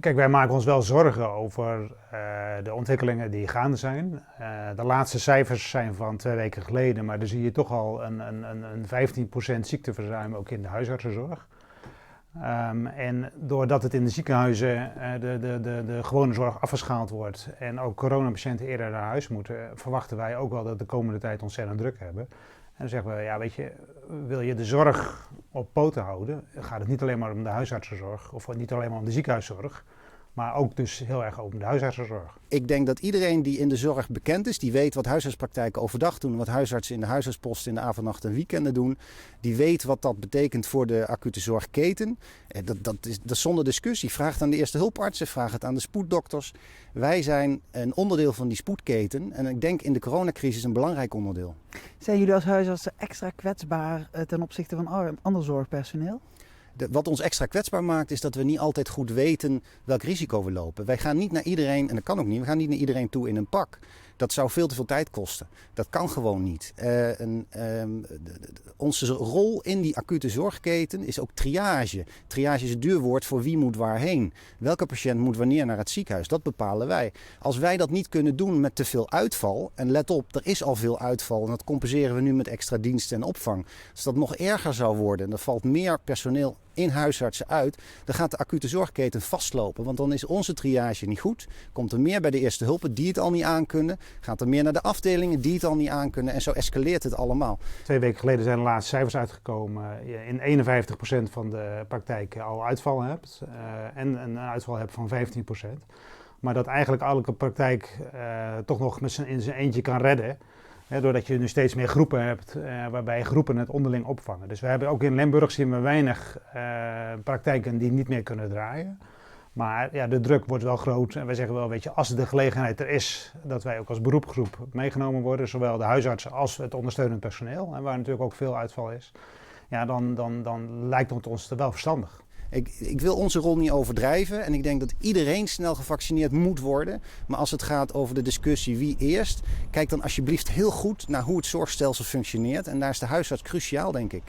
Kijk, wij maken ons wel zorgen over de ontwikkelingen die gaande zijn. De laatste cijfers zijn van 2 weken geleden, maar dan zie je toch al een 15% ziekteverzuim ook in de huisartsenzorg. En doordat het in de ziekenhuizen de gewone zorg afgeschaald wordt en ook coronapatiënten eerder naar huis moeten, verwachten wij ook wel dat de komende tijd ontzettend druk hebben. En dan zeggen we, ja weet je, wil je de zorg op poten houden, gaat het niet alleen maar om de huisartsenzorg of niet alleen maar om de ziekenhuiszorg, maar ook dus heel erg om de huisartsenzorg. Ik denk dat iedereen die in de zorg bekend is, die weet wat huisartspraktijken overdag doen, wat huisartsen in de huisartspost in de avond, nacht en weekenden doen, die weet wat dat betekent voor de acute zorgketen. Dat is zonder discussie. Vraag het aan de eerste hulpartsen, vraag het aan de spoeddokters. Wij zijn een onderdeel van die spoedketen en ik denk in de coronacrisis een belangrijk onderdeel. Zijn jullie als huisartsen extra kwetsbaar ten opzichte van ander zorgpersoneel? Wat ons extra kwetsbaar maakt is dat we niet altijd goed weten welk risico we lopen. Wij gaan niet naar iedereen, en dat kan ook niet, we gaan niet naar iedereen toe in een pak. Dat zou veel te veel tijd kosten. Dat kan gewoon niet. Onze rol in die acute zorgketen is ook triage. Triage is het duurwoord voor wie moet waarheen. Welke patiënt moet wanneer naar het ziekenhuis. Dat bepalen wij. Als wij dat niet kunnen doen met te veel uitval. En let op, er is al veel uitval. En dat compenseren we nu met extra diensten en opvang. Als dat nog erger zou worden en er valt meer personeel in huisartsen uit, dan gaat de acute zorgketen vastlopen. Want dan is onze triage niet goed. Komt er meer bij de eerste hulpen die het al niet aankunnen. Gaat er meer naar de afdelingen die het al niet aankunnen. En zo escaleert het allemaal. 2 weken geleden zijn de laatste cijfers uitgekomen. Je in 51% van de praktijken al uitval hebt. En een uitval hebt van 15%. Maar dat eigenlijk elke praktijk toch nog in zijn eentje kan redden. Doordat je nu steeds meer groepen hebt, waarbij groepen het onderling opvangen. Dus we hebben ook in Limburg zien we weinig praktijken die niet meer kunnen draaien. Maar ja, de druk wordt wel groot en wij zeggen wel, weet je, als de gelegenheid er is, dat wij ook als beroepsgroep meegenomen worden, zowel de huisartsen als het ondersteunend personeel, en waar natuurlijk ook veel uitval is, ja, dan lijkt het ons wel verstandig. Ik wil onze rol niet overdrijven en ik denk dat iedereen snel gevaccineerd moet worden. Maar als het gaat over de discussie wie eerst, kijk dan alsjeblieft heel goed naar hoe het zorgstelsel functioneert. En daar is de huisarts cruciaal, denk ik.